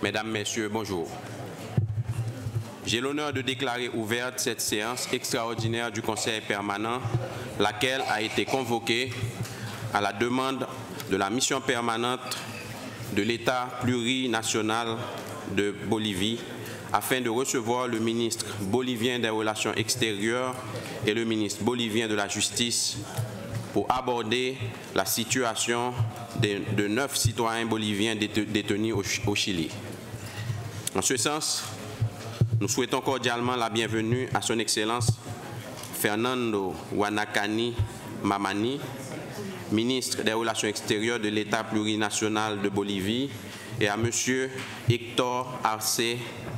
Mesdames, Messieurs, bonjour. J'ai l'honneur de déclarer ouverte cette séance extraordinaire du Conseil permanent, laquelle a été convoquée à la demande de la mission permanente de l'État plurinational de Bolivie afin de recevoir le ministre bolivien des Relations extérieures et le ministre bolivien de la Justice pour aborder la situation de 9 citoyens boliviens détenus au Chili. En ce sens, nous souhaitons cordialement la bienvenue à son Excellence Fernando Guanacani Mamani, ministre des Relations extérieures de l'État plurinational de Bolivie, et à M. Héctor Arce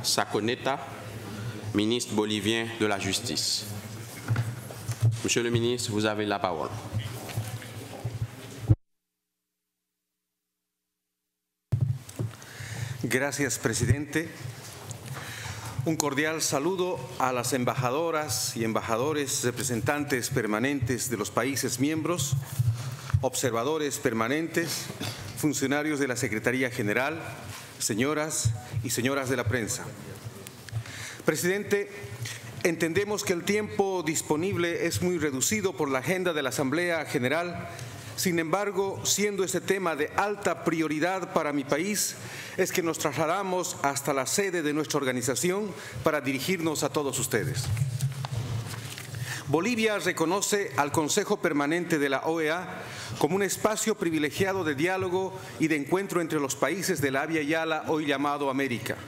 Saconeta, ministre bolivien de la Justice. Monsieur le ministre, vous avez la parole. Gracias, presidente. Un cordial saludo a las embajadoras y embajadores, representantes permanentes de los países miembros, observadores permanentes, funcionarios de la Secretaría General, señoras y señores de la prensa. Presidente, entendemos que el tiempo disponible es muy reducido por la agenda de la Asamblea General. Sin embargo, siendo este tema de alta prioridad para mi país, es que nos trasladamos hasta la sede de nuestra organización para dirigirnos a todos ustedes. Bolivia reconoce al Consejo Permanente de la OEA como un espacio privilegiado de diálogo y de encuentro entre los países de la Via Yala, hoy llamado América.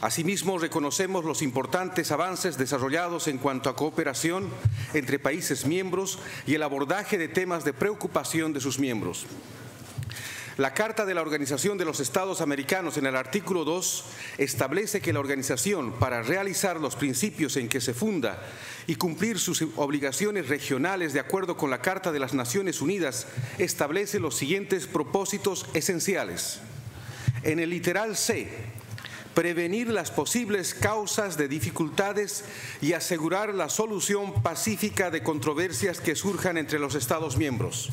Asimismo, reconocemos los importantes avances desarrollados en cuanto a cooperación entre países miembros y el abordaje de temas de preocupación de sus miembros. La Carta de la Organización de los Estados Americanos, en el artículo 2, establece que la organización, para realizar los principios en que se funda y cumplir sus obligaciones regionales de acuerdo con la Carta de las Naciones Unidas, establece los siguientes propósitos esenciales. En el literal C, prevenir las posibles causas de dificultades y asegurar la solución pacífica de controversias que surjan entre los Estados miembros.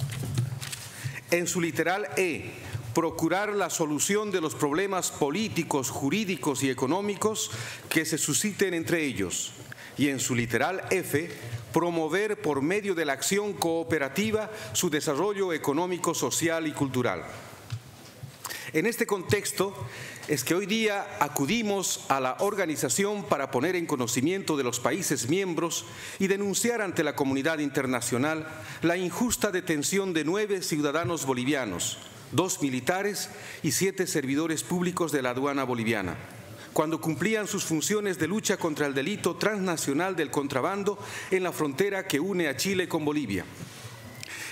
En su literal E, procurar la solución de los problemas políticos, jurídicos y económicos que se susciten entre ellos. Y en su literal F, promover por medio de la acción cooperativa su desarrollo económico, social y cultural. En este contexto es que hoy día acudimos a la organización para poner en conocimiento de los países miembros y denunciar ante la comunidad internacional la injusta detención de 9 ciudadanos bolivianos, 2 militares y 7 servidores públicos de la aduana boliviana, cuando cumplían sus funciones de lucha contra el delito transnacional del contrabando en la frontera que une a Chile con Bolivia.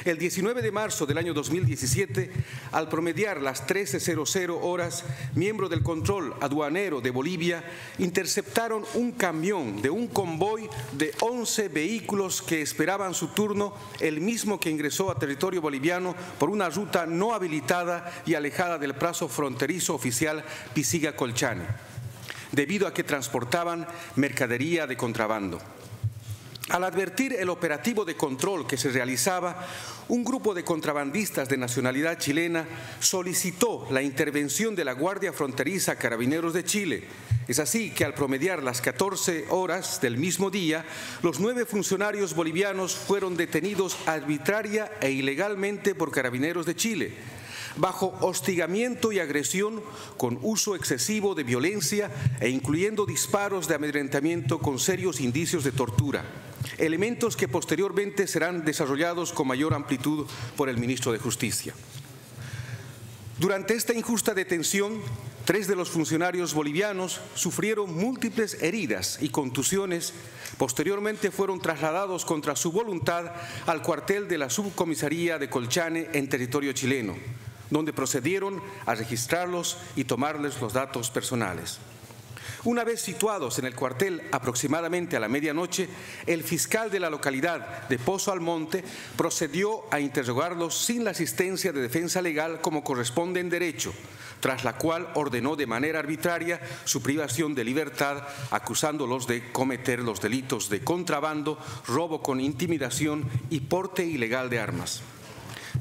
El 19 de marzo del año 2017, al promediar las 13:00 horas, miembros del control aduanero de Bolivia interceptaron un camión de un convoy de 11 vehículos que esperaban su turno, el mismo que ingresó a territorio boliviano por una ruta no habilitada y alejada del plazo fronterizo oficial Pisiga-Colchane, debido a que transportaban mercadería de contrabando. Al advertir el operativo de control que se realizaba, un grupo de contrabandistas de nacionalidad chilena solicitó la intervención de la Guardia Fronteriza Carabineros de Chile. Es así que al promediar las 14 horas del mismo día, los 9 funcionarios bolivianos fueron detenidos arbitraria e ilegalmente por Carabineros de Chile, bajo hostigamiento y agresión con uso excesivo de violencia e incluyendo disparos de amedrentamiento con serios indicios de tortura, elementos que posteriormente serán desarrollados con mayor amplitud por el ministro de Justicia. Durante esta injusta detención, 3 de los funcionarios bolivianos sufrieron múltiples heridas y contusiones. Posteriormente fueron trasladados contra su voluntad al cuartel de la subcomisaría de Colchane en territorio chileno, donde procedieron a registrarlos y tomarles los datos personales. Una vez situados en el cuartel aproximadamente a la medianoche, el fiscal de la localidad de Pozo Almonte procedió a interrogarlos sin la asistencia de defensa legal como corresponde en derecho, tras la cual ordenó de manera arbitraria su privación de libertad, acusándolos de cometer los delitos de contrabando, robo con intimidación y porte ilegal de armas.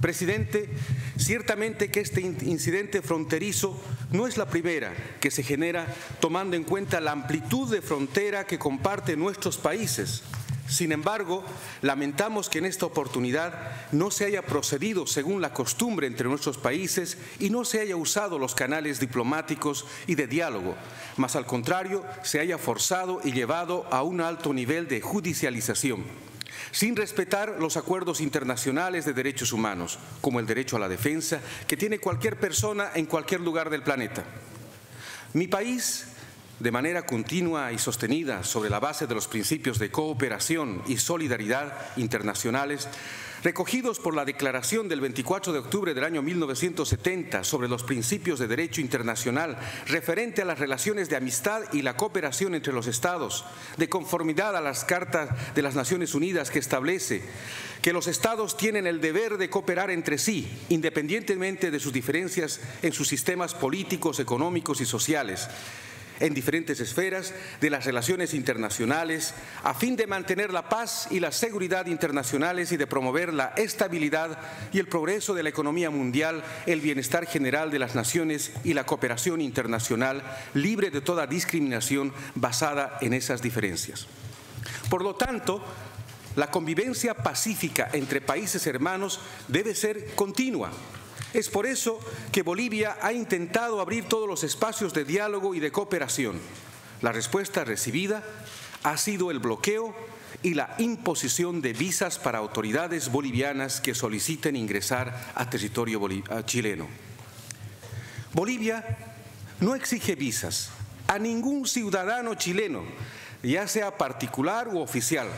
Presidente, ciertamente que este incidente fronterizo no es la primera que se genera tomando en cuenta la amplitud de frontera que comparten nuestros países. Sin embargo, lamentamos que en esta oportunidad no se haya procedido según la costumbre entre nuestros países y no se haya usado los canales diplomáticos y de diálogo, mas al contrario se haya forzado y llevado a un alto nivel de judicialización, sin respetar los acuerdos internacionales de derechos humanos, como el derecho a la defensa, que tiene cualquier persona en cualquier lugar del planeta. Mi país, de manera continua y sostenida sobre la base de los principios de cooperación y solidaridad internacionales, recogidos por la Declaración del 24 de octubre del año 1970 sobre los principios de derecho internacional referente a las relaciones de amistad y la cooperación entre los Estados, de conformidad a las Cartas de las Naciones Unidas que establece que los Estados tienen el deber de cooperar entre sí, independientemente de sus diferencias en sus sistemas políticos, económicos y sociales, en diferentes esferas de las relaciones internacionales, a fin de mantener la paz y la seguridad internacionales y de promover la estabilidad y el progreso de la economía mundial, el bienestar general de las naciones y la cooperación internacional libre de toda discriminación basada en esas diferencias. Por lo tanto, la convivencia pacífica entre países hermanos debe ser continua. Es por eso que Bolivia ha intentado abrir todos los espacios de diálogo y de cooperación. La respuesta recibida ha sido el bloqueo y la imposición de visas para autoridades bolivianas que soliciten ingresar a territorio chileno. Bolivia no exige visas a ningún ciudadano chileno, ya sea particular u oficial,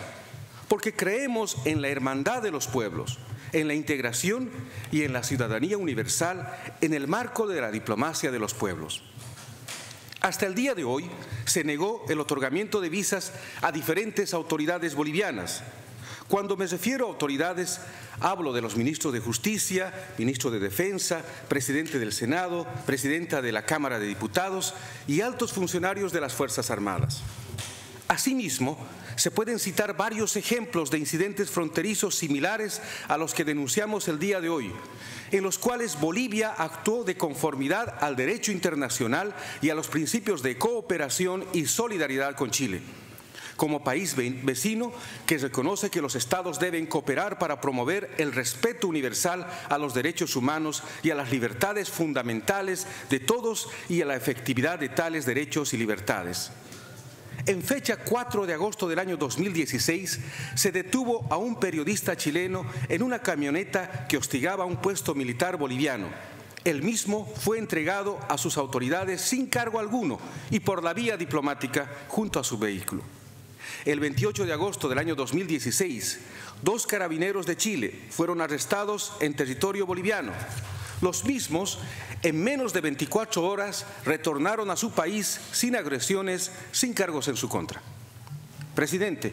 porque creemos en la hermandad de los pueblos, en la integración y en la ciudadanía universal en el marco de la diplomacia de los pueblos. Hasta el día de hoy se negó el otorgamiento de visas a diferentes autoridades bolivianas. Cuando me refiero a autoridades, hablo de los ministros de Justicia, ministro de Defensa, presidente del Senado, presidenta de la Cámara de Diputados y altos funcionarios de las Fuerzas Armadas. Asimismo, se pueden citar varios ejemplos de incidentes fronterizos similares a los que denunciamos el día de hoy, en los cuales Bolivia actuó de conformidad al derecho internacional y a los principios de cooperación y solidaridad con Chile, como país vecino que reconoce que los Estados deben cooperar para promover el respeto universal a los derechos humanos y a las libertades fundamentales de todos y a la efectividad de tales derechos y libertades. En fecha 4 de agosto del año 2016, se detuvo a un periodista chileno en una camioneta que hostigaba a un puesto militar boliviano. El mismo fue entregado a sus autoridades sin cargo alguno y por la vía diplomática junto a su vehículo. El 28 de agosto del año 2016, 2 carabineros de Chile fueron arrestados en territorio boliviano. Los mismos, en menos de 24 horas, retornaron a su país sin agresiones, sin cargos en su contra. Presidente,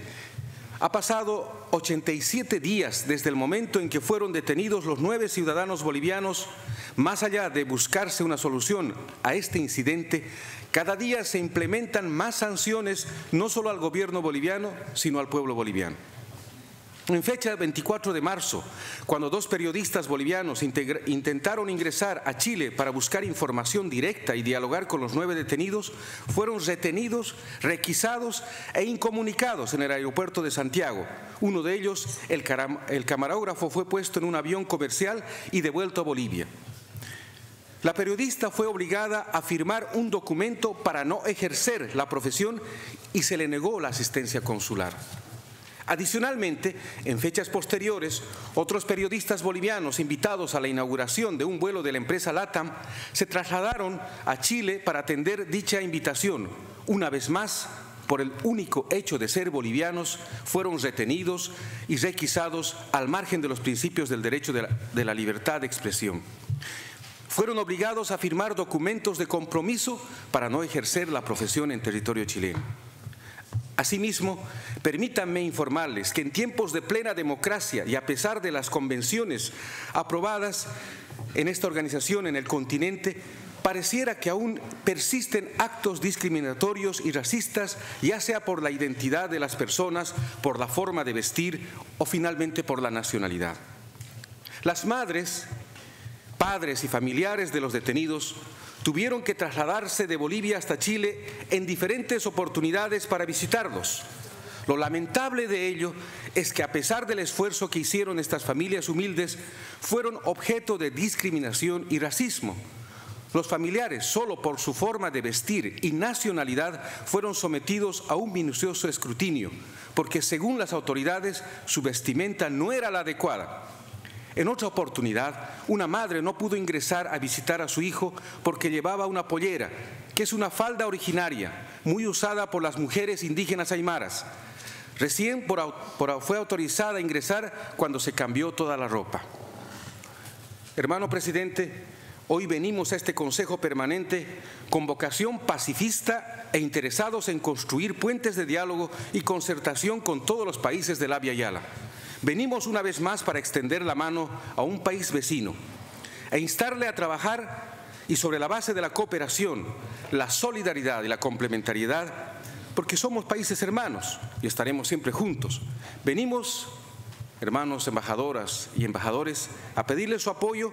ha pasado 87 días desde el momento en que fueron detenidos los 9 ciudadanos bolivianos. Más allá de buscarse una solución a este incidente, cada día se implementan más sanciones no solo al gobierno boliviano, sino al pueblo boliviano. En fecha 24 de marzo, cuando 2 periodistas bolivianos intentaron ingresar a Chile para buscar información directa y dialogar con los 9 detenidos, fueron retenidos, requisados e incomunicados en el aeropuerto de Santiago. Uno de ellos, el camarógrafo, fue puesto en un avión comercial y devuelto a Bolivia. La periodista fue obligada a firmar un documento para no ejercer la profesión y se le negó la asistencia consular. Adicionalmente, en fechas posteriores, otros periodistas bolivianos invitados a la inauguración de un vuelo de la empresa LATAM se trasladaron a Chile para atender dicha invitación. Una vez más, por el único hecho de ser bolivianos, fueron retenidos y requisados al margen de los principios del derecho de la libertad de expresión. Fueron obligados a firmar documentos de compromiso para no ejercer la profesión en territorio chileno. Asimismo, permítanme informarles que en tiempos de plena democracia y a pesar de las convenciones aprobadas en esta organización en el continente, pareciera que aún persisten actos discriminatorios y racistas, ya sea por la identidad de las personas, por la forma de vestir o finalmente por la nacionalidad. Las madres, padres y familiares de los detenidos tuvieron que trasladarse de Bolivia hasta Chile en diferentes oportunidades para visitarlos. Lo lamentable de ello es que a pesar del esfuerzo que hicieron estas familias humildes, fueron objeto de discriminación y racismo. Los familiares, solo por su forma de vestir y nacionalidad, fueron sometidos a un minucioso escrutinio, porque según las autoridades, su vestimenta no era la adecuada. En otra oportunidad, una madre no pudo ingresar a visitar a su hijo porque llevaba una pollera, que es una falda originaria, muy usada por las mujeres indígenas aymaras. Recién fue autorizada a ingresar cuando se cambió toda la ropa. Hermano presidente, hoy venimos a este Consejo Permanente con vocación pacifista e interesados en construir puentes de diálogo y concertación con todos los países del Abya Yala. Venimos una vez más para extender la mano a un país vecino e instarle a trabajar y sobre la base de la cooperación, la solidaridad y la complementariedad, porque somos países hermanos y estaremos siempre juntos. Venimos, hermanos embajadoras y embajadores, a pedirles su apoyo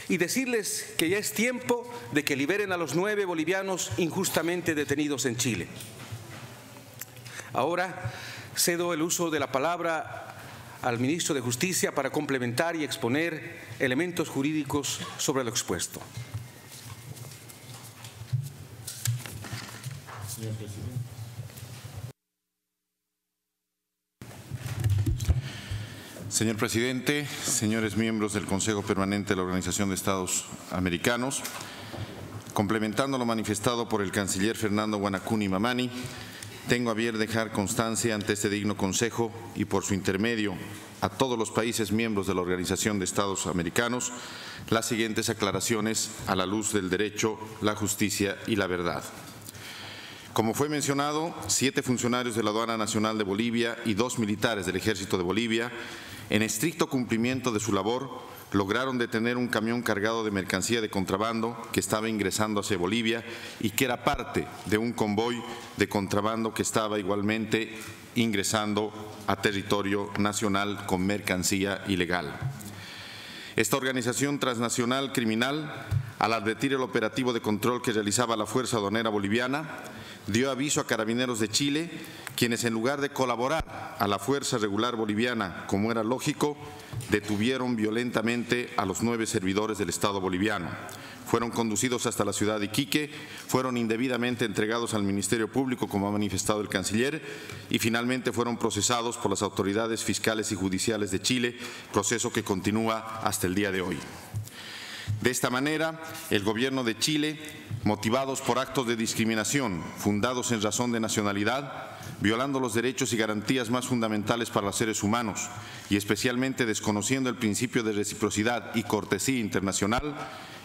y decirles que ya es tiempo de que liberen a los 9 bolivianos injustamente detenidos en Chile. Ahora cedo el uso de la palabra al ministro de Justicia para complementar y exponer elementos jurídicos sobre lo expuesto. Señor presidente. Señor presidente, señores miembros del Consejo Permanente de la Organización de Estados Americanos, complementando lo manifestado por el canciller Fernando Guanacuni Mamani, tengo a bien dejar constancia ante este digno Consejo y por su intermedio a todos los países miembros de la Organización de Estados Americanos las siguientes aclaraciones a la luz del derecho, la justicia y la verdad. Como fue mencionado, 7 funcionarios de la Aduana Nacional de Bolivia y 2 militares del Ejército de Bolivia, en estricto cumplimiento de su labor, lograron detener un camión cargado de mercancía de contrabando que estaba ingresando hacia Bolivia y que era parte de un convoy de contrabando que estaba igualmente ingresando a territorio nacional con mercancía ilegal. Esta organización transnacional criminal, al advertir el operativo de control que realizaba la Fuerza Aduanera Boliviana, dio aviso a Carabineros de Chile, quienes en lugar de colaborar a la Fuerza Regular Boliviana, como era lógico, detuvieron violentamente a los 9 servidores del Estado boliviano. Fueron conducidos hasta la ciudad de Iquique, fueron indebidamente entregados al Ministerio Público, como ha manifestado el canciller, y finalmente fueron procesados por las autoridades fiscales y judiciales de Chile, proceso que continúa hasta el día de hoy. De esta manera, el gobierno de Chile, motivados por actos de discriminación fundados en razón de nacionalidad, violando los derechos y garantías más fundamentales para los seres humanos y especialmente desconociendo el principio de reciprocidad y cortesía internacional,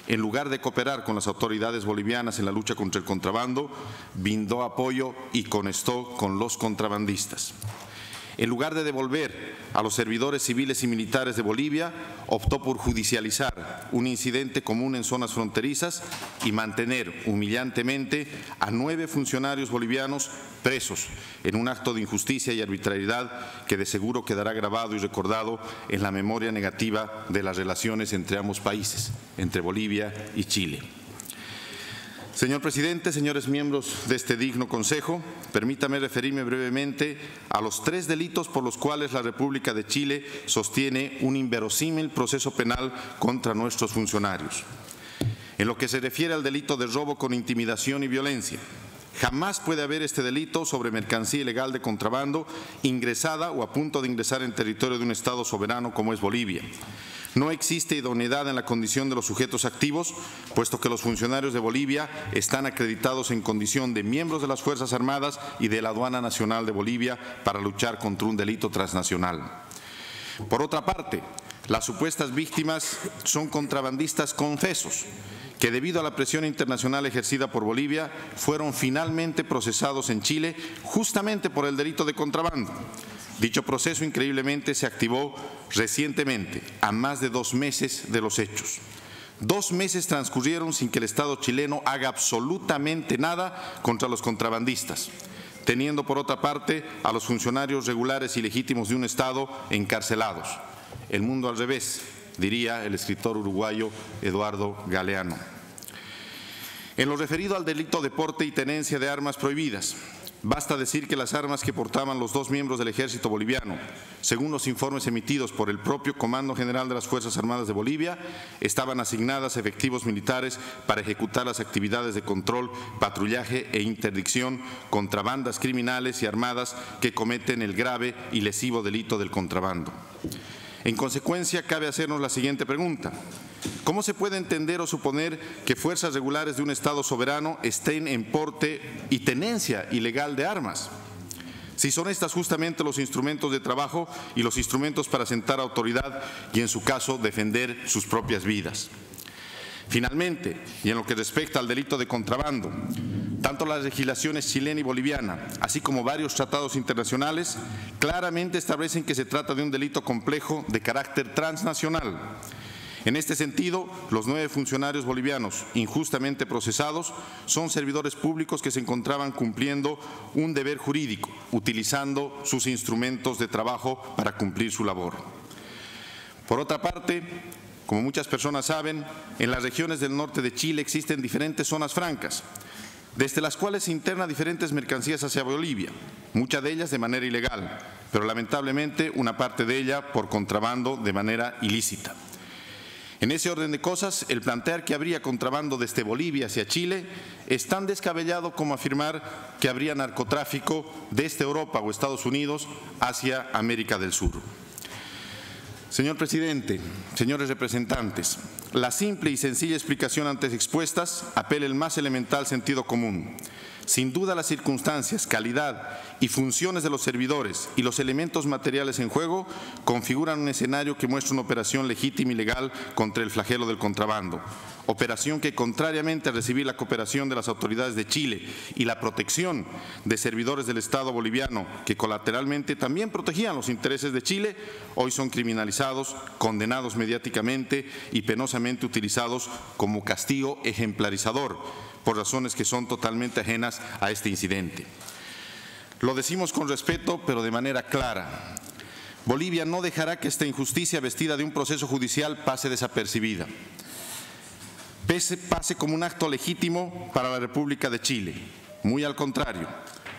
en lugar de cooperar con las autoridades bolivianas en la lucha contra el contrabando, brindó apoyo y conectó con los contrabandistas. En lugar de devolver a los servidores civiles y militares de Bolivia, optó por judicializar un incidente común en zonas fronterizas y mantener humillantemente a 9 funcionarios bolivianos presos en un acto de injusticia y arbitrariedad que de seguro quedará grabado y recordado en la memoria negativa de las relaciones entre ambos países, entre Bolivia y Chile. Señor presidente, señores miembros de este digno Consejo, permítame referirme brevemente a los 3 delitos por los cuales la República de Chile sostiene un inverosímil proceso penal contra nuestros funcionarios. En lo que se refiere al delito de robo con intimidación y violencia, jamás puede haber este delito sobre mercancía ilegal de contrabando ingresada o a punto de ingresar en territorio de un Estado soberano como es Bolivia. No existe idoneidad en la condición de los sujetos activos, puesto que los funcionarios de Bolivia están acreditados en condición de miembros de las Fuerzas Armadas y de la Aduana Nacional de Bolivia para luchar contra un delito transnacional. Por otra parte, las supuestas víctimas son contrabandistas confesos, que debido a la presión internacional ejercida por Bolivia, fueron finalmente procesados en Chile justamente por el delito de contrabando. Dicho proceso increíblemente se activó recientemente, a más de 2 meses de los hechos. 2 meses transcurrieron sin que el Estado chileno haga absolutamente nada contra los contrabandistas, teniendo por otra parte a los funcionarios regulares y legítimos de un Estado encarcelados. El mundo al revés. diría el escritor uruguayo Eduardo Galeano. En lo referido al delito de porte y tenencia de armas prohibidas, basta decir que las armas que portaban los dos miembros del ejército boliviano, según los informes emitidos por el propio Comando General de las Fuerzas Armadas de Bolivia, estaban asignadas a efectivos militares para ejecutar las actividades de control, patrullaje e interdicción contra bandas criminales y armadas que cometen el grave y lesivo delito del contrabando. En consecuencia, cabe hacernos la siguiente pregunta. ¿Cómo se puede entender o suponer que fuerzas regulares de un Estado soberano estén en porte y tenencia ilegal de armas? Si son estas justamente los instrumentos de trabajo y los instrumentos para sentar autoridad y, en su caso, defender sus propias vidas. Finalmente, y en lo que respecta al delito de contrabando, tanto las legislaciones chilena y boliviana, así como varios tratados internacionales, claramente establecen que se trata de un delito complejo de carácter transnacional. En este sentido, los 9 funcionarios bolivianos injustamente procesados son servidores públicos que se encontraban cumpliendo un deber jurídico, utilizando sus instrumentos de trabajo para cumplir su labor. Por otra parte, como muchas personas saben, en las regiones del norte de Chile existen diferentes zonas francas, desde las cuales se internan diferentes mercancías hacia Bolivia, muchas de ellas de manera ilegal, pero lamentablemente una parte de ella por contrabando de manera ilícita. En ese orden de cosas, el plantear que habría contrabando desde Bolivia hacia Chile es tan descabellado como afirmar que habría narcotráfico desde Europa o Estados Unidos hacia América del Sur. Señor presidente, señores representantes, la simple y sencilla explicación antes expuestas apela el más elemental sentido común. Sin duda, las circunstancias, calidad y funciones de los servidores y los elementos materiales en juego configuran un escenario que muestra una operación legítima y legal contra el flagelo del contrabando. Operación que, contrariamente a recibir la cooperación de las autoridades de Chile y la protección de servidores del Estado boliviano que colateralmente también protegían los intereses de Chile, hoy son criminalizados, condenados mediáticamente y penosamente utilizados como castigo ejemplarizador por razones que son totalmente ajenas a este incidente. Lo decimos con respeto, pero de manera clara. Bolivia no dejará que esta injusticia vestida de un proceso judicial pase desapercibida. Pase como un acto legítimo para la República de Chile. Muy al contrario,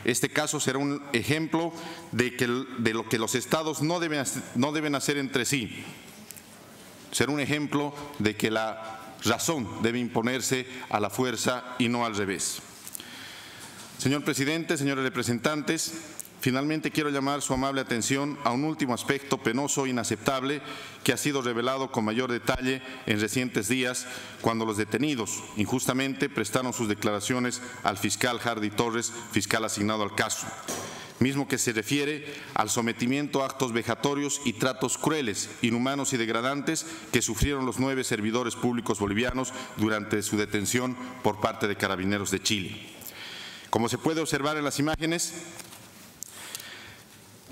este caso será un ejemplo de lo que los estados no deben hacer entre sí. Será un ejemplo de que la razón debe imponerse a la fuerza y no al revés. Señor presidente, señores representantes, finalmente quiero llamar su amable atención a un último aspecto penoso e inaceptable que ha sido revelado con mayor detalle en recientes días cuando los detenidos injustamente prestaron sus declaraciones al fiscal Hardy Torres, fiscal asignado al caso, mismo que se refiere al sometimiento a actos vejatorios y tratos crueles, inhumanos y degradantes que sufrieron los 9 servidores públicos bolivianos durante su detención por parte de Carabineros de Chile. Como se puede observar en las imágenes,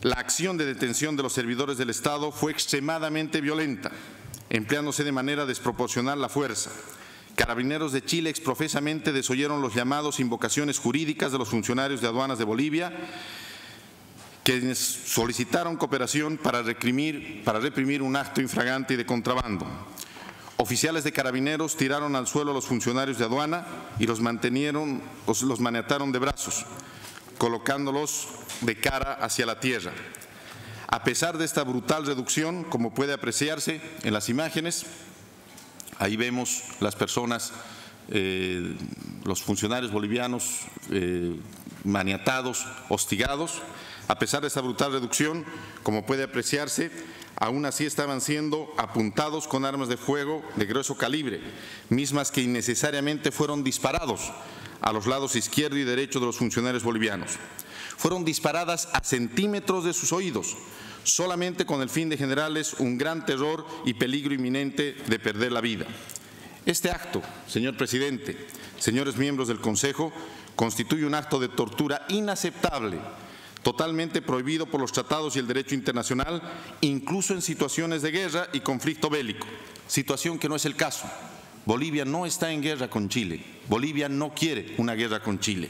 la acción de detención de los servidores del Estado fue extremadamente violenta, empleándose de manera desproporcional la fuerza. Carabineros de Chile exprofesamente desoyeron los llamados invocaciones jurídicas de los funcionarios de aduanas de Bolivia, quienes solicitaron cooperación para reprimir un acto infragante y de contrabando. Oficiales de Carabineros tiraron al suelo a los funcionarios de aduana y los maniataron de brazos, colocándolos de cara hacia la tierra. A pesar de esta brutal reducción, como puede apreciarse en las imágenes, ahí vemos las personas, los funcionarios bolivianos maniatados, hostigados. A pesar de esta brutal reducción, como puede apreciarse, aún así estaban siendo apuntados con armas de fuego de grueso calibre, mismas que innecesariamente fueron disparados a los lados izquierdo y derecho de los funcionarios bolivianos. Fueron disparadas a centímetros de sus oídos, solamente con el fin de generarles un gran terror y peligro inminente de perder la vida. Este acto, señor presidente, señores miembros del Consejo, constituye un acto de tortura inaceptable, totalmente prohibido por los tratados y el derecho internacional, incluso en situaciones de guerra y conflicto bélico, situación que no es el caso. Bolivia no está en guerra con Chile, Bolivia no quiere una guerra con Chile.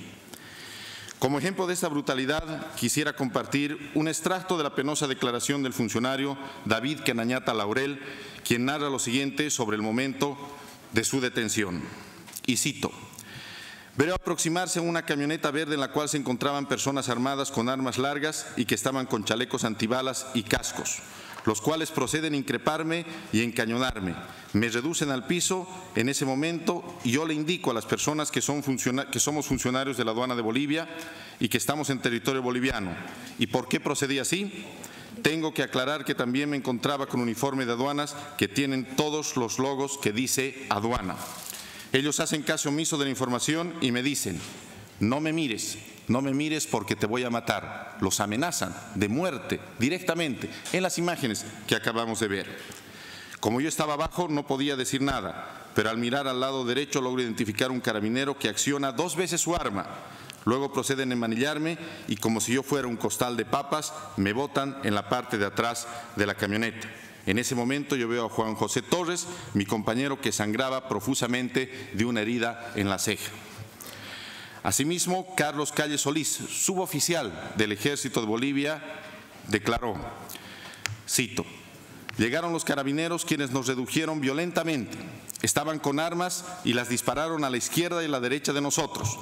Como ejemplo de esta brutalidad, quisiera compartir un extracto de la penosa declaración del funcionario David Kenañata Laurel, quien narra lo siguiente sobre el momento de su detención. Y cito: veo aproximarse a una camioneta verde en la cual se encontraban personas armadas con armas largas y que estaban con chalecos antibalas y cascos, los cuales proceden a increparme y encañonarme. Me reducen al piso en ese momento y yo le indico a las personas que somos funcionarios de la aduana de Bolivia y que estamos en territorio boliviano. ¿Y por qué procedí así? Tengo que aclarar que también me encontraba con uniforme de aduanas que tienen todos los logos que dice aduana. Ellos hacen caso omiso de la información y me dicen: no me mires porque te voy a matar. Los amenazan de muerte directamente en las imágenes que acabamos de ver. Como yo estaba abajo no podía decir nada, pero al mirar al lado derecho logro identificar un carabinero que acciona 2 veces su arma. Luego proceden a enmanillarme y, como si yo fuera un costal de papas, me botan en la parte de atrás de la camioneta. En ese momento yo veo a Juan José Torres, mi compañero, que sangraba profusamente de una herida en la ceja. Asimismo, Carlos Calle Solís, suboficial del Ejército de Bolivia, declaró, cito: llegaron los carabineros quienes nos redujeron violentamente. Estaban con armas y las dispararon a la izquierda y a la derecha de nosotros.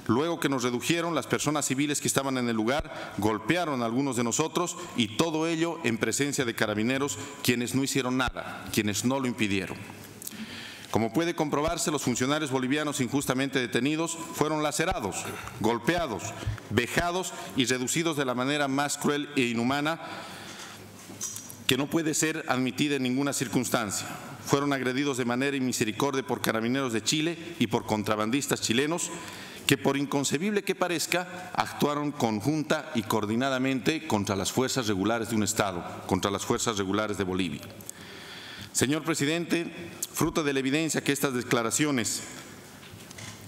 Luego que nos redujeron, las personas civiles que estaban en el lugar golpearon a algunos de nosotros y todo ello en presencia de carabineros, quienes no hicieron nada, quienes no lo impidieron. Como puede comprobarse, los funcionarios bolivianos injustamente detenidos fueron lacerados, golpeados, vejados y reducidos de la manera más cruel e inhumana que no puede ser admitida en ninguna circunstancia. Fueron agredidos de manera inmisericordia por carabineros de Chile y por contrabandistas chilenos que, por inconcebible que parezca, actuaron conjunta y coordinadamente contra las fuerzas regulares de un Estado, contra las fuerzas regulares de Bolivia. Señor presidente, fruto de la evidencia que estas declaraciones,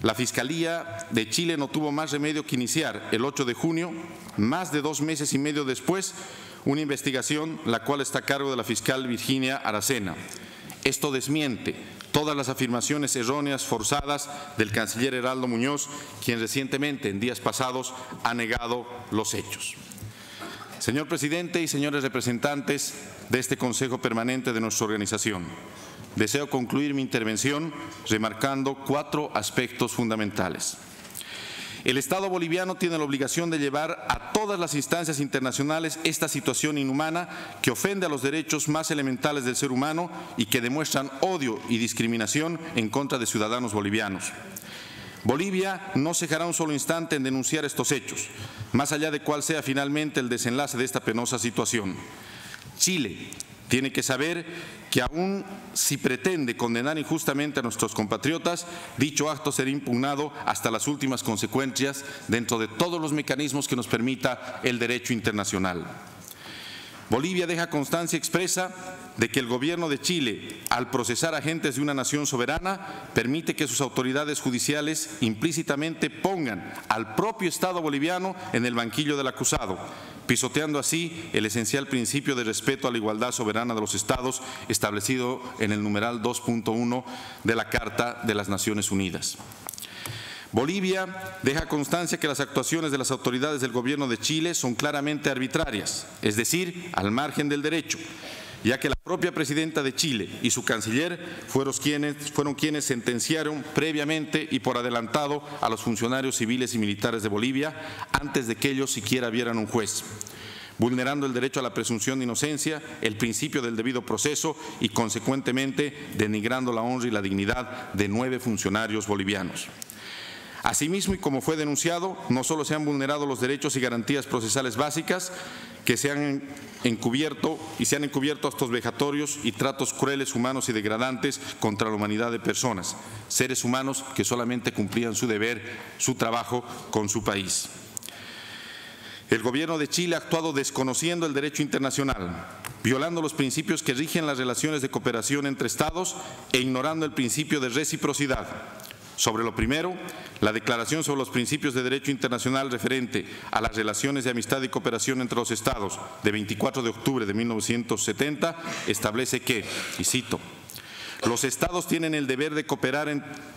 la Fiscalía de Chile no tuvo más remedio que iniciar el 8 de junio, más de 2 meses y medio después, una investigación la cual está a cargo de la fiscal Virginia Aracena. Esto desmiente todas las afirmaciones erróneas, forzadas del canciller Heraldo Muñoz, quien recientemente, en días pasados, ha negado los hechos. Señor presidente y señores representantes de este Consejo Permanente de nuestra organización, deseo concluir mi intervención remarcando 4 aspectos fundamentales. El Estado boliviano tiene la obligación de llevar a todas las instancias internacionales esta situación inhumana que ofende a los derechos más elementales del ser humano y que demuestran odio y discriminación en contra de ciudadanos bolivianos. Bolivia no cejará un solo instante en denunciar estos hechos, más allá de cuál sea finalmente el desenlace de esta penosa situación. Chile tiene que saber que aún si pretende condenar injustamente a nuestros compatriotas, dicho acto será impugnado hasta las últimas consecuencias dentro de todos los mecanismos que nos permita el derecho internacional. Bolivia deja constancia expresa de que el gobierno de Chile, al procesar agentes de una nación soberana, permite que sus autoridades judiciales implícitamente pongan al propio Estado boliviano en el banquillo del acusado, pisoteando así el esencial principio de respeto a la igualdad soberana de los Estados establecido en el numeral 2.1 de la Carta de las Naciones Unidas. Bolivia deja constancia que las actuaciones de las autoridades del gobierno de Chile son claramente arbitrarias, es decir, al margen del derecho, ya que la propia presidenta de Chile y su canciller fueron quienes sentenciaron previamente y por adelantado a los funcionarios civiles y militares de Bolivia antes de que ellos siquiera vieran un juez, vulnerando el derecho a la presunción de inocencia, el principio del debido proceso y, consecuentemente, denigrando la honra y la dignidad de 9 funcionarios bolivianos. Asimismo, y como fue denunciado, no solo se han vulnerado los derechos y garantías procesales básicas, que se han encubierto actos vejatorios y tratos crueles, humanos y degradantes contra la humanidad de personas, seres humanos que solamente cumplían su deber, su trabajo con su país. El gobierno de Chile ha actuado desconociendo el derecho internacional, violando los principios que rigen las relaciones de cooperación entre Estados e ignorando el principio de reciprocidad. Sobre lo primero, la Declaración sobre los Principios de Derecho Internacional referente a las relaciones de amistad y cooperación entre los Estados de 24 de octubre de 1970 establece que, y cito, Los Estados tienen el deber de cooperar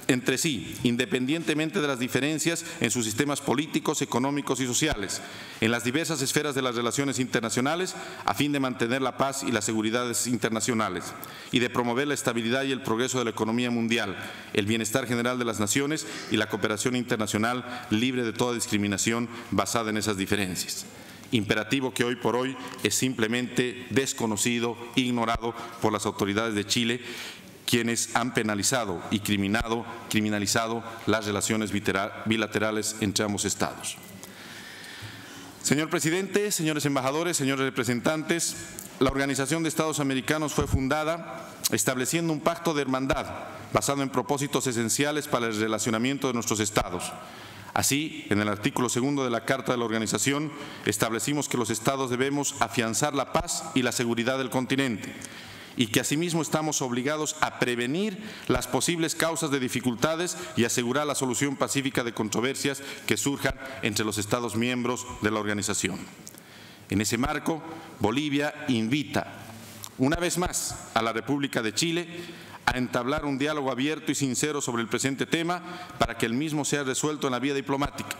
entre sí, independientemente de las diferencias en sus sistemas políticos, económicos y sociales, en las diversas esferas de las relaciones internacionales, a fin de mantener la paz y las seguridades internacionales y de promover la estabilidad y el progreso de la economía mundial, el bienestar general de las naciones y la cooperación internacional libre de toda discriminación basada en esas diferencias. Imperativo que hoy por hoy es simplemente desconocido, ignorado por las autoridades de Chile, quienes han penalizado y criminalizado las relaciones bilaterales entre ambos Estados. Señor Presidente, señores embajadores, señores representantes, la Organización de Estados Americanos fue fundada estableciendo un pacto de hermandad basado en propósitos esenciales para el relacionamiento de nuestros Estados. Así, en el artículo 2 de la Carta de la Organización, establecimos que los Estados debemos afianzar la paz y la seguridad del continente y que asimismo estamos obligados a prevenir las posibles causas de dificultades y asegurar la solución pacífica de controversias que surjan entre los Estados miembros de la organización. En ese marco, Bolivia invita una vez más a la República de Chile a entablar un diálogo abierto y sincero sobre el presente tema para que el mismo sea resuelto en la vía diplomática,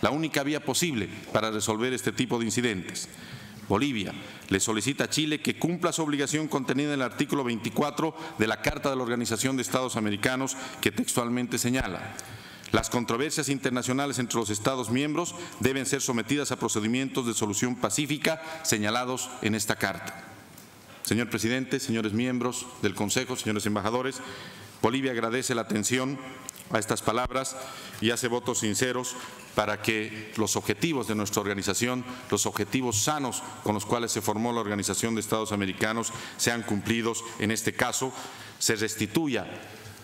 la única vía posible para resolver este tipo de incidentes. Bolivia le solicita a Chile que cumpla su obligación contenida en el artículo 24 de la Carta de la Organización de Estados Americanos, que textualmente señala: las controversias internacionales entre los Estados miembros deben ser sometidas a procedimientos de solución pacífica señalados en esta Carta. Señor Presidente, señores miembros del Consejo, señores embajadores, Bolivia agradece la atención a estas palabras y hace votos sinceros para que los objetivos de nuestra organización, los objetivos sanos con los cuales se formó la Organización de Estados Americanos, sean cumplidos. En este caso, se restituya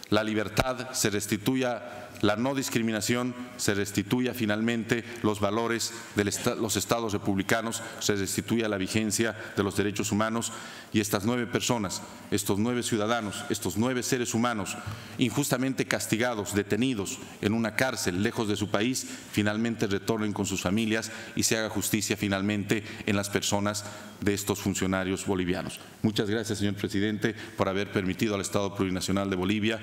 la libertad, se restituya la no discriminación, se restituya finalmente los valores de los Estados republicanos, se restituya la vigencia de los derechos humanos y estas 9 personas, estos 9 ciudadanos, estos 9 seres humanos injustamente castigados, detenidos en una cárcel lejos de su país, finalmente retornen con sus familias y se haga justicia finalmente en las personas de estos funcionarios bolivianos. Muchas gracias, señor Presidente, por haber permitido al Estado Plurinacional de Bolivia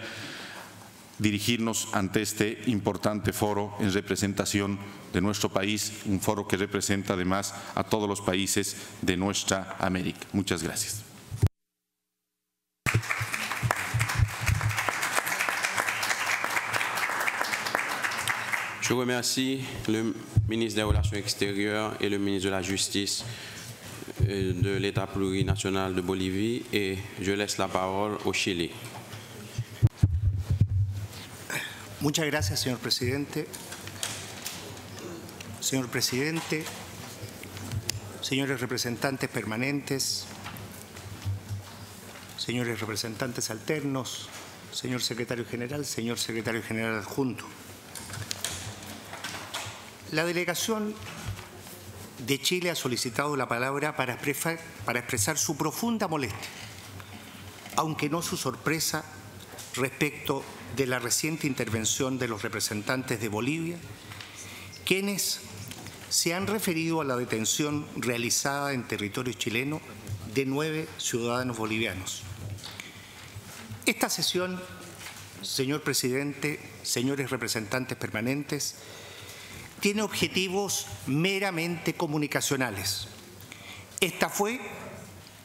dirigirnos ante este importante foro en representación de nuestro país, un foro que representa además a todos los países de nuestra América. Muchas gracias. Je remercie le ministre des Relations extérieures et le ministre de la Justice de l'État plurinational de Bolivie et je laisse la parole au Chili. Muchas gracias, señor presidente. Señor presidente, señores representantes permanentes, señores representantes alternos, señor secretario general adjunto. La delegación de Chile ha solicitado la palabra para expresar su profunda molestia, aunque no su sorpresa, respecto de la reciente intervención de los representantes de Bolivia, quienes se han referido a la detención realizada en territorio chileno de 9 ciudadanos bolivianos. Esta sesión, señor presidente, señores representantes permanentes, tiene objetivos meramente comunicacionales. Esta fue,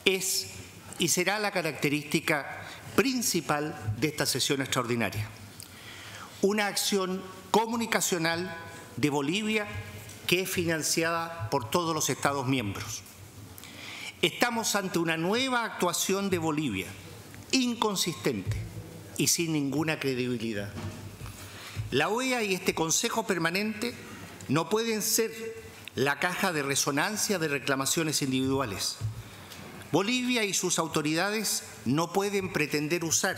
es y será la característica principal de esta sesión extraordinaria. Una acción comunicacional de Bolivia que es financiada por todos los Estados miembros. Estamos ante una nueva actuación de Bolivia, inconsistente y sin ninguna credibilidad. La OEA y este Consejo Permanente no pueden ser la caja de resonancia de reclamaciones individuales. Bolivia y sus autoridades no pueden pretender usar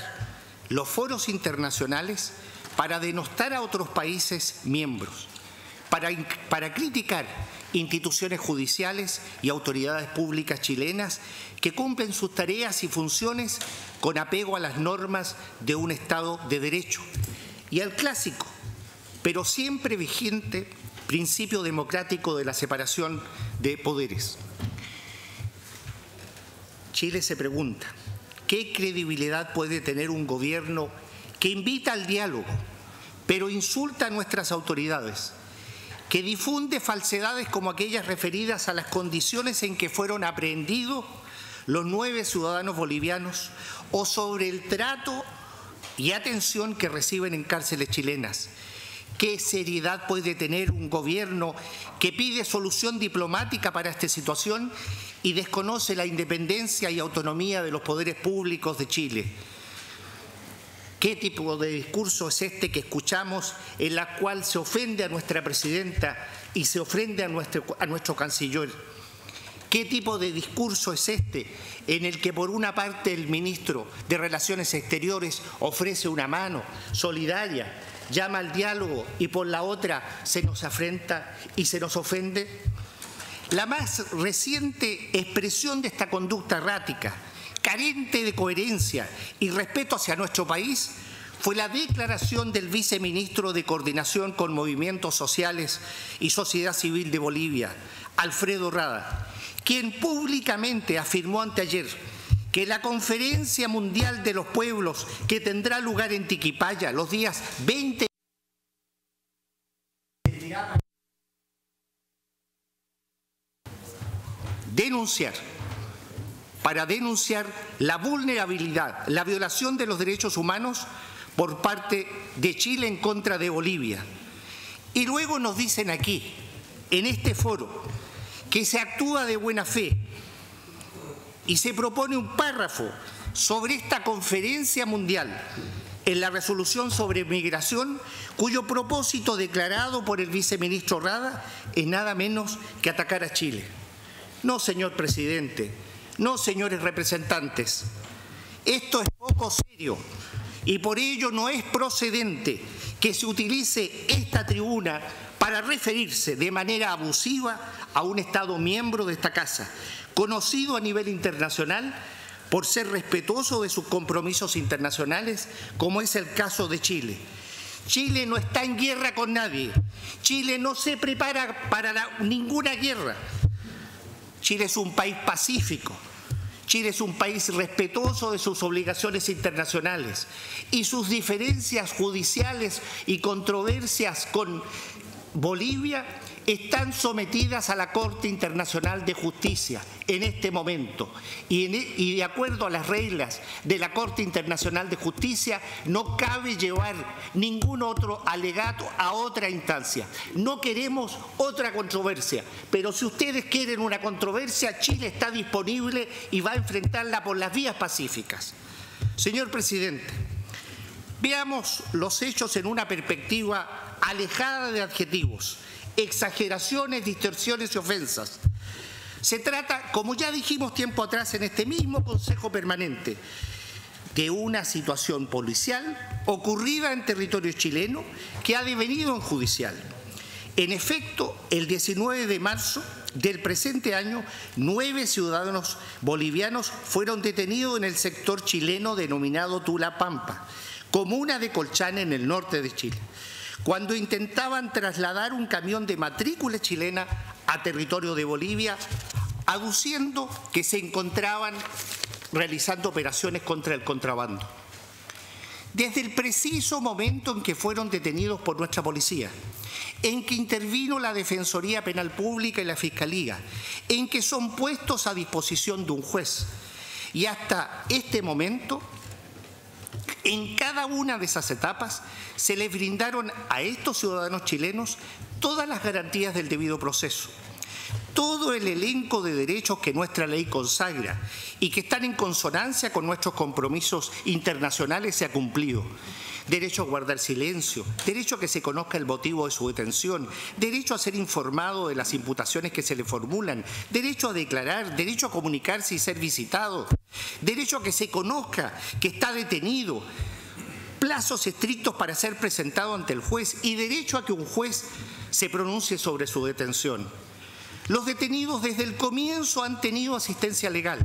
los foros internacionales para denostar a otros países miembros, para criticar instituciones judiciales y autoridades públicas chilenas que cumplen sus tareas y funciones con apego a las normas de un Estado de Derecho y al clásico, pero siempre vigente, principio democrático de la separación de poderes. Chile se pregunta, ¿qué credibilidad puede tener un gobierno que invita al diálogo, pero insulta a nuestras autoridades, que difunde falsedades como aquellas referidas a las condiciones en que fueron aprehendidos los 9 ciudadanos bolivianos o sobre el trato y atención que reciben en cárceles chilenas? ¿Qué seriedad puede tener un gobierno que pide solución diplomática para esta situación y desconoce la independencia y autonomía de los poderes públicos de Chile? ¿Qué tipo de discurso es este que escuchamos en la cual se ofende a nuestra presidenta y se ofende a nuestro canciller? ¿Qué tipo de discurso es este en el que por una parte el ministro de Relaciones Exteriores ofrece una mano solidaria, llama al diálogo y por la otra se nos afrenta y se nos ofende? La más reciente expresión de esta conducta errática, carente de coherencia y respeto hacia nuestro país, fue la declaración del viceministro de Coordinación con Movimientos Sociales y Sociedad Civil de Bolivia, Alfredo Rada, quien públicamente afirmó anteayer que la Conferencia Mundial de los Pueblos que tendrá lugar en Tiquipaya los días 20 denunciar la vulnerabilidad, la violación de los derechos humanos por parte de Chile en contra de Bolivia. Y luego nos dicen aquí, en este foro, que se actúa de buena fe y se propone un párrafo sobre esta conferencia mundial en la resolución sobre migración, cuyo propósito declarado por el viceministro Rada es nada menos que atacar a Chile. No, señor presidente, no, señores representantes, esto es poco serio y por ello no es procedente que se utilice esta tribuna para referirse de manera abusiva a un Estado miembro de esta Casa, conocido a nivel internacional por ser respetuoso de sus compromisos internacionales, como es el caso de Chile. Chile no está en guerra con nadie. Chile no se prepara para ninguna guerra. Chile es un país pacífico. Chile es un país respetuoso de sus obligaciones internacionales y sus diferencias judiciales y controversias con Bolivia están sometidas a la Corte Internacional de Justicia en este momento y de acuerdo a las reglas de la Corte Internacional de Justicia no cabe llevar ningún otro alegato a otra instancia. No queremos otra controversia, pero si ustedes quieren una controversia, Chile está disponible y va a enfrentarla por las vías pacíficas. Señor presidente, veamos los hechos en una perspectiva alejada de adjetivos, exageraciones, distorsiones y ofensas. Se trata, como ya dijimos tiempo atrás en este mismo Consejo Permanente, de una situación policial ocurrida en territorio chileno que ha devenido en judicial. En efecto, el 19 de marzo del presente año, 9 ciudadanos bolivianos fueron detenidos en el sector chileno denominado Tulapampa, comuna de Colchane en el norte de Chile, cuando intentaban trasladar un camión de matrícula chilena a territorio de Bolivia, aduciendo que se encontraban realizando operaciones contra el contrabando. Desde el preciso momento en que fueron detenidos por nuestra policía, en que intervino la Defensoría Penal Pública y la Fiscalía, en que son puestos a disposición de un juez, y hasta este momento, en cada una de esas etapas se les brindaron a estos ciudadanos chilenos todas las garantías del debido proceso, todo el elenco de derechos que nuestra ley consagra y que están en consonancia con nuestros compromisos internacionales se ha cumplido. Derecho a guardar silencio, derecho a que se conozca el motivo de su detención, derecho a ser informado de las imputaciones que se le formulan, derecho a declarar, derecho a comunicarse y ser visitado, derecho a que se conozca que está detenido, plazos estrictos para ser presentado ante el juez y derecho a que un juez se pronuncie sobre su detención. Los detenidos desde el comienzo han tenido asistencia legal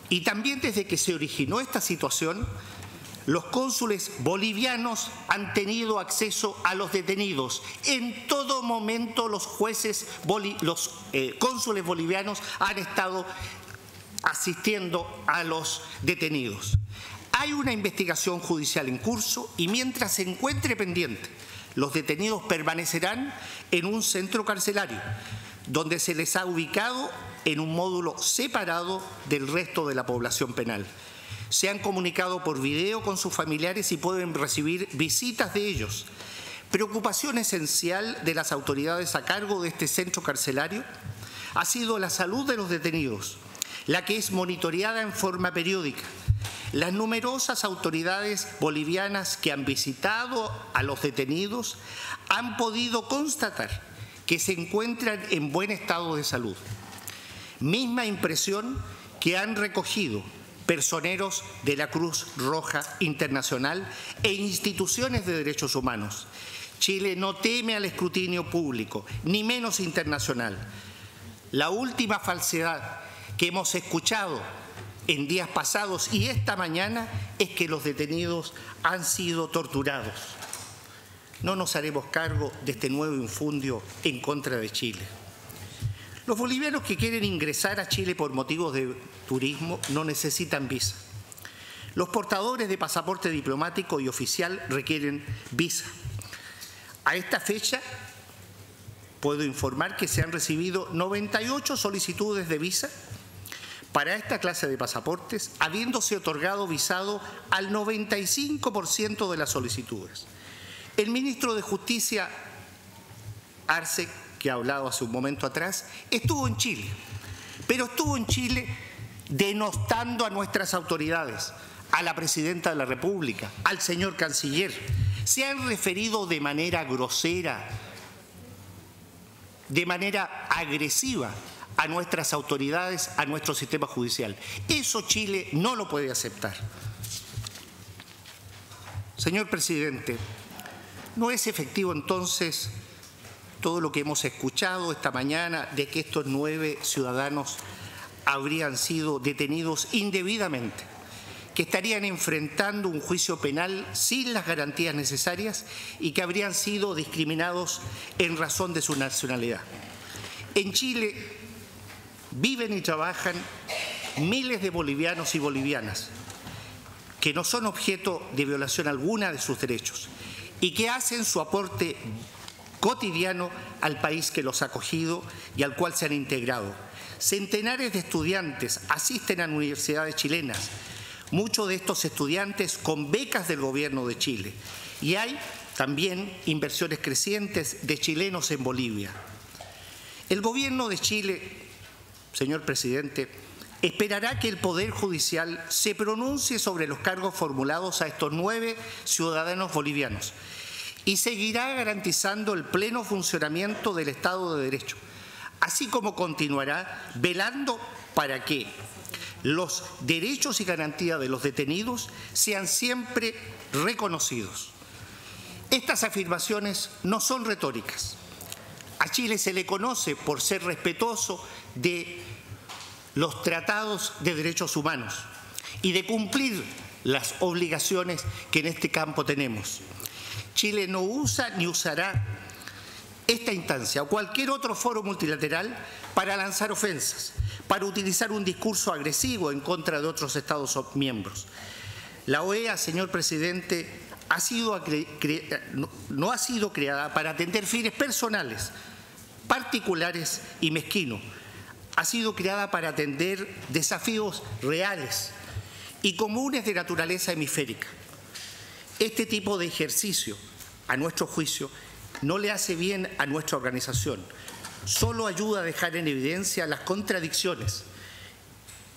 y también desde que se originó esta situación, los cónsules bolivianos han tenido acceso a los detenidos. En todo momento los cónsules bolivianos han estado asistiendo a los detenidos. Hay una investigación judicial en curso y mientras se encuentre pendiente, los detenidos permanecerán en un centro carcelario, donde se les ha ubicado en un módulo separado del resto de la población penal. Se han comunicado por video con sus familiares y pueden recibir visitas de ellos. Preocupación esencial de las autoridades a cargo de este centro carcelario ha sido la salud de los detenidos, la que es monitoreada en forma periódica. Las numerosas autoridades bolivianas que han visitado a los detenidos han podido constatar que se encuentran en buen estado de salud. Misma impresión que han recogido personeros de la Cruz Roja Internacional e instituciones de derechos humanos. Chile no teme al escrutinio público, ni menos internacional. La última falsedad que hemos escuchado en días pasados y esta mañana es que los detenidos han sido torturados. No nos haremos cargo de este nuevo infundio en contra de Chile. Los bolivianos que quieren ingresar a Chile por motivos de turismo no necesitan visa. Los portadores de pasaporte diplomático y oficial requieren visa. A esta fecha, puedo informar que se han recibido 98 solicitudes de visa para esta clase de pasaportes, habiéndose otorgado visado al 95% de las solicitudes. El ministro de Justicia, Arce, que ha hablado hace un momento atrás, estuvo en Chile, pero estuvo en Chile denostando a nuestras autoridades, a la Presidenta de la República, al señor Canciller. Se han referido de manera grosera, de manera agresiva a nuestras autoridades, a nuestro sistema judicial. Eso Chile no lo puede aceptar. Señor Presidente, ¿no es efectivo entonces todo lo que hemos escuchado esta mañana de que estos 9 ciudadanos habrían sido detenidos indebidamente, que estarían enfrentando un juicio penal sin las garantías necesarias y que habrían sido discriminados en razón de su nacionalidad? En Chile viven y trabajan miles de bolivianos y bolivianas que no son objeto de violación alguna de sus derechos y que hacen su aporte cotidiano al país que los ha acogido y al cual se han integrado. Centenares de estudiantes asisten a universidades chilenas, muchos de estos estudiantes con becas del gobierno de Chile, y hay también inversiones crecientes de chilenos en Bolivia. El gobierno de Chile, señor presidente, esperará que el Poder Judicial se pronuncie sobre los cargos formulados a estos 9 ciudadanos bolivianos y seguirá garantizando el pleno funcionamiento del Estado de Derecho, así como continuará velando para que los derechos y garantías de los detenidos sean siempre reconocidos. Estas afirmaciones no son retóricas. A Chile se le conoce por ser respetuoso de los tratados de derechos humanos y de cumplir las obligaciones que en este campo tenemos. Chile no usa ni usará esta instancia o cualquier otro foro multilateral para lanzar ofensas, para utilizar un discurso agresivo en contra de otros Estados miembros. La OEA, señor presidente, no ha sido creada para atender fines personales, particulares y mezquinos. Ha sido creada para atender desafíos reales y comunes de naturaleza hemisférica. Este tipo de ejercicio, a nuestro juicio, no le hace bien a nuestra organización. Solo ayuda a dejar en evidencia las contradicciones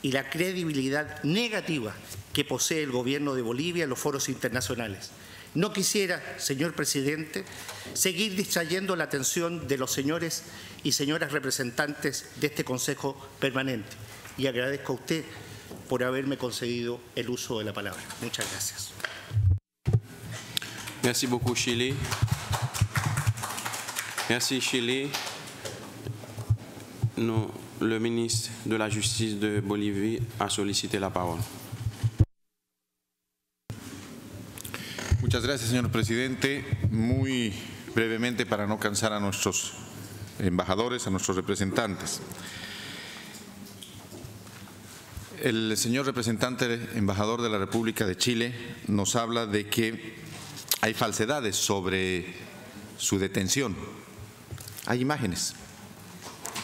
y la credibilidad negativa que posee el gobierno de Bolivia en los foros internacionales. No quisiera, señor presidente, seguir distrayendo la atención de los señores y señoras representantes de este Consejo Permanente y agradezco a usted por haberme concedido el uso de la palabra. Muchas gracias. Merci beaucoup, Chile. Merci, Chile. Le ministre de la Justice de Bolivie a sollicité la parole. Muchas gracias, señor presidente. Muy brevemente, para no cansar a nuestros embajadores, a nuestros representantes. El señor representante embajador de la República de Chile nos habla de que hay falsedades sobre su detención. Hay imágenes.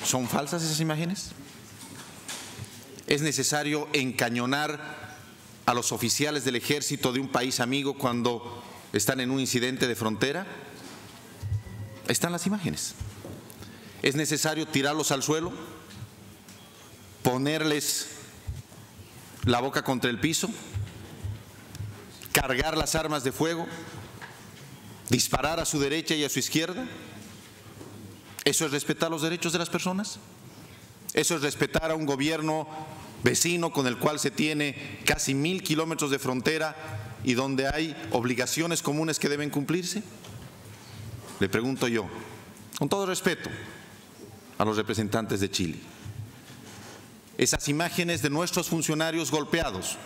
¿Son falsas esas imágenes? ¿Es necesario encañonar a los oficiales del ejército de un país amigo cuando están en un incidente de frontera? Están las imágenes. ¿Es necesario tirarlos al suelo? ¿Ponerles la boca contra el piso? ¿Cargar las armas de fuego? ¿Disparar a su derecha y a su izquierda? ¿Eso es respetar los derechos de las personas? ¿Eso es respetar a un gobierno vecino con el cual se tiene casi 1000 kilómetros de frontera y donde hay obligaciones comunes que deben cumplirse? Le pregunto yo, con todo respeto a los representantes de Chile, esas imágenes de nuestros funcionarios golpeados,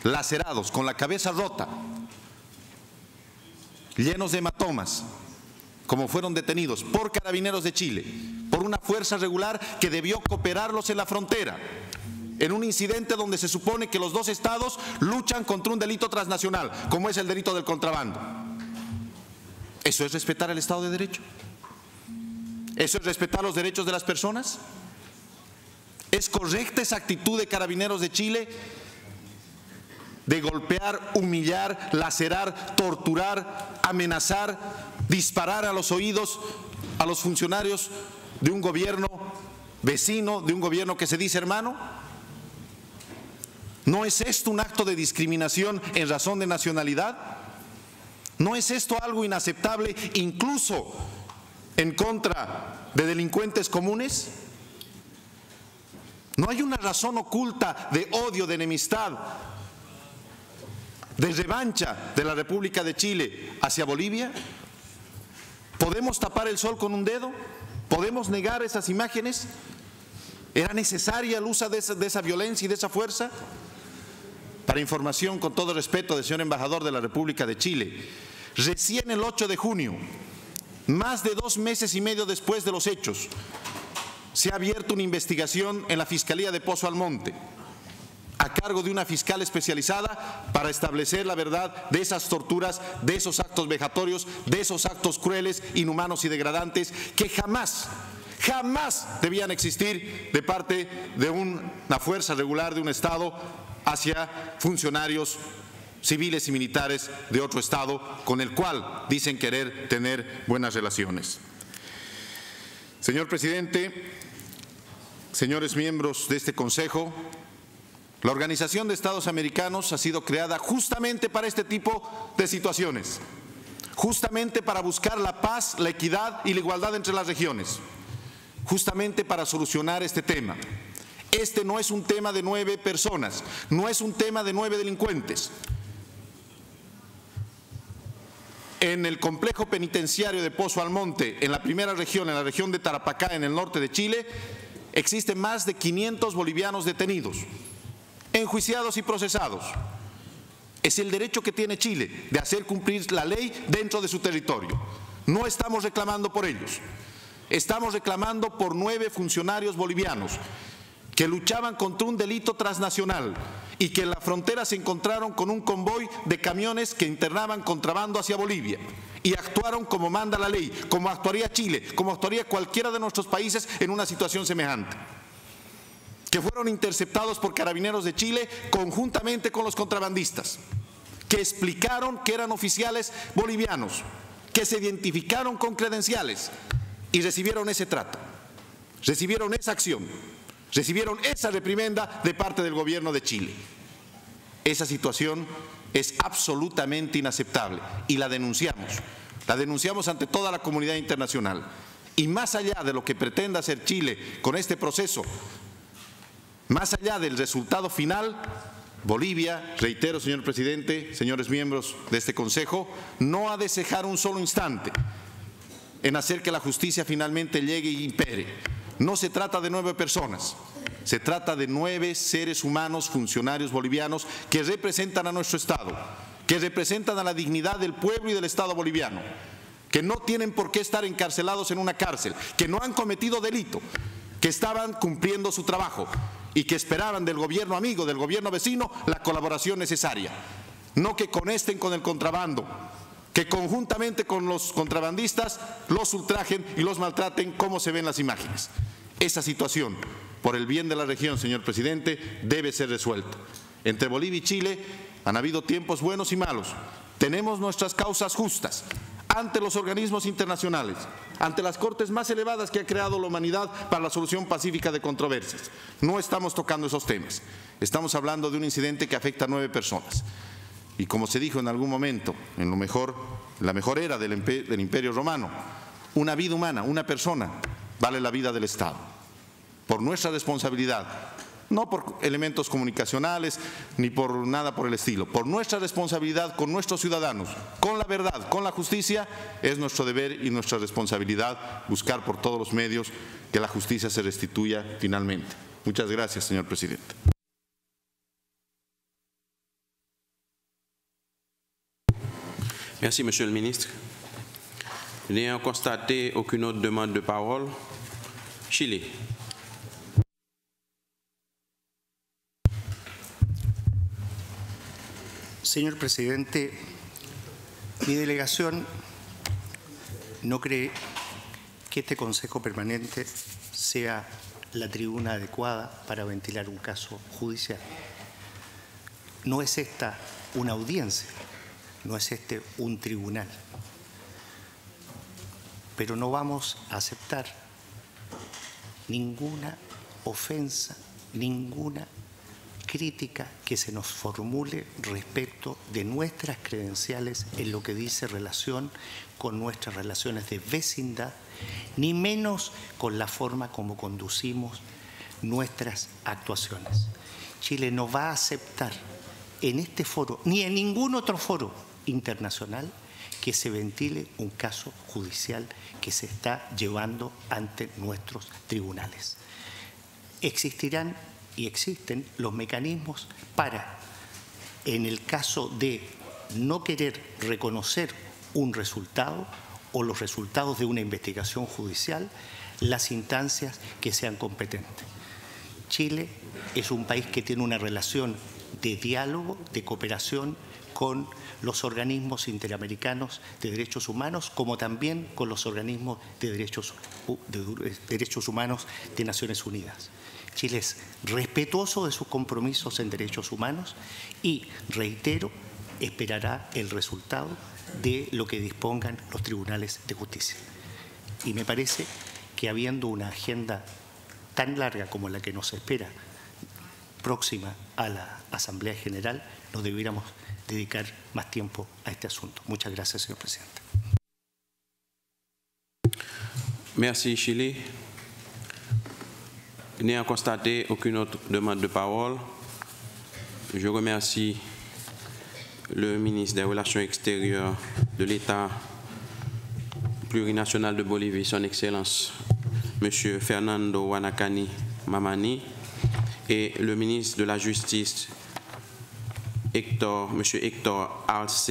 lacerados, con la cabeza rota, llenos de hematomas, como fueron detenidos por Carabineros de Chile, por una fuerza regular que debió cooperarlos en la frontera, en un incidente donde se supone que los dos estados luchan contra un delito transnacional, como es el delito del contrabando. ¿Eso es respetar el Estado de Derecho? ¿Eso es respetar los derechos de las personas? ¿Es correcta esa actitud de Carabineros de Chile de golpear, humillar, lacerar, torturar, amenazar, disparar a los oídos a los funcionarios de un gobierno vecino, de un gobierno que se dice hermano? ¿No es esto un acto de discriminación en razón de nacionalidad? ¿No es esto algo inaceptable incluso en contra de delincuentes comunes? ¿No hay una razón oculta de odio, de enemistad, de revancha de la República de Chile hacia Bolivia? ¿Podemos tapar el sol con un dedo? ¿Podemos negar esas imágenes? ¿Era necesaria el uso de esa violencia y de esa fuerza? Para información, con todo respeto, del señor embajador de la República de Chile, recién el 8 de junio, más de 2 meses y medio después de los hechos, se ha abierto una investigación en la Fiscalía de Pozo Almonte, a cargo de una fiscal especializada para establecer la verdad de esas torturas, de esos actos vejatorios, de esos actos crueles, inhumanos y degradantes que jamás debían existir de parte de una fuerza regular de un Estado hacia funcionarios civiles y militares de otro Estado con el cual dicen querer tener buenas relaciones. Señor presidente, señores miembros de este Consejo, la Organización de Estados Americanos ha sido creada justamente para este tipo de situaciones, justamente para buscar la paz, la equidad y la igualdad entre las regiones, justamente para solucionar este tema. Este no es un tema de 9 personas, no es un tema de 9 delincuentes. En el complejo penitenciario de Pozo Almonte, en la primera región, en la región de Tarapacá, en el norte de Chile, existen más de 500 bolivianos detenidos, enjuiciados y procesados. Es el derecho que tiene Chile de hacer cumplir la ley dentro de su territorio. No estamos reclamando por ellos, estamos reclamando por 9 funcionarios bolivianos que luchaban contra un delito transnacional y que en la frontera se encontraron con un convoy de camiones que internaban contrabando hacia Bolivia y actuaron como manda la ley, como actuaría Chile, como actuaría cualquiera de nuestros países en una situación semejante, que fueron interceptados por Carabineros de Chile conjuntamente con los contrabandistas, que explicaron que eran oficiales bolivianos, que se identificaron con credenciales y recibieron ese trato, recibieron esa acción, recibieron esa reprimenda de parte del gobierno de Chile. Esa situación es absolutamente inaceptable y la denunciamos ante toda la comunidad internacional. Y más allá de lo que pretenda hacer Chile con este proceso, más allá del resultado final, Bolivia, reitero, señor presidente, señores miembros de este Consejo, no ha de cejar un solo instante en hacer que la justicia finalmente llegue y impere. No se trata de 9 personas, se trata de 9 seres humanos, funcionarios bolivianos que representan a nuestro Estado, que representan a la dignidad del pueblo y del Estado boliviano, que no tienen por qué estar encarcelados en una cárcel, que no han cometido delito, que estaban cumpliendo su trabajo y que esperaban del gobierno amigo, del gobierno vecino, la colaboración necesaria. No que conecten con el contrabando, que conjuntamente con los contrabandistas los ultrajen y los maltraten, como se ven en las imágenes. Esa situación, por el bien de la región, señor presidente, debe ser resuelta. Entre Bolivia y Chile han habido tiempos buenos y malos. Tenemos nuestras causas justas ante los organismos internacionales, ante las cortes más elevadas que ha creado la humanidad para la solución pacífica de controversias. No estamos tocando esos temas. Estamos hablando de un incidente que afecta a 9 personas. Y como se dijo en algún momento, en la mejor era del Imperio Romano, una vida humana, una persona, vale la vida del Estado. Por nuestra responsabilidad, no por elementos comunicacionales ni por nada por el estilo, por nuestra responsabilidad con nuestros ciudadanos, con la verdad, con la justicia, es nuestro deber y nuestra responsabilidad buscar por todos los medios que la justicia se restituya finalmente. Muchas gracias, señor presidente. Merci, Monsieur le Ministre. N'ayant constaté aucune autre demande de parole, Chile. Señor presidente, mi delegación no cree que este Consejo Permanente sea la tribuna adecuada para ventilar un caso judicial. No es esta una audiencia, no es este un tribunal. Pero no vamos a aceptar ninguna ofensa, ninguna crítica que se nos formule respecto de nuestras credenciales en lo que dice relación con nuestras relaciones de vecindad, ni menos con la forma como conducimos nuestras actuaciones. Chile no va a aceptar en este foro, ni en ningún otro foro internacional, que se ventile un caso judicial que se está llevando ante nuestros tribunales. Existirán y existen los mecanismos para, en el caso de no querer reconocer un resultado o los resultados de una investigación judicial, las instancias que sean competentes. Chile es un país que tiene una relación de diálogo, de cooperación con los organismos interamericanos de derechos humanos, como también con los organismos de derechos humanos de Naciones Unidas. Chile es respetuoso de sus compromisos en derechos humanos y, reitero, esperará el resultado de lo que dispongan los tribunales de justicia. Y me parece que, habiendo una agenda tan larga como la que nos espera próxima a la Asamblea General, nos debiéramos dedicar más tiempo a este asunto. Muchas gracias, señor presidente. Merci, Chile. N'ayant constaté aucune autre demande de parole, je remercie le ministre des Relations extérieures de l'État plurinational de Bolivie, son Excellence, M. Fernando Wanakani Mamani, et le ministre de la Justice, M. Héctor Arce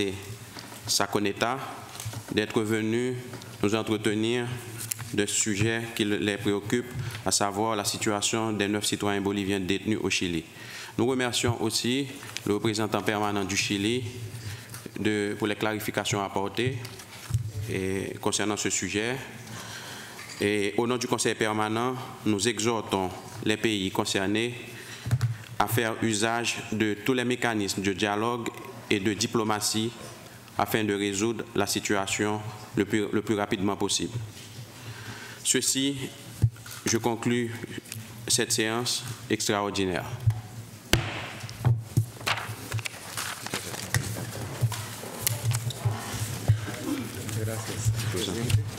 Saconeta, d'être venus nous entretenir de sujets qui les préoccupent, à savoir la situation des 9 citoyens boliviens détenus au Chili. Nous remercions aussi le représentant permanent du Chili pour les clarifications apportées concernant ce sujet. Et au nom du Conseil permanent, nous exhortons les pays concernés à faire usage de tous les mécanismes de dialogue et de diplomatie afin de résoudre la situation le plus rapidement possible. Ceci, je conclus cette séance extraordinaire. Gracias, presidente.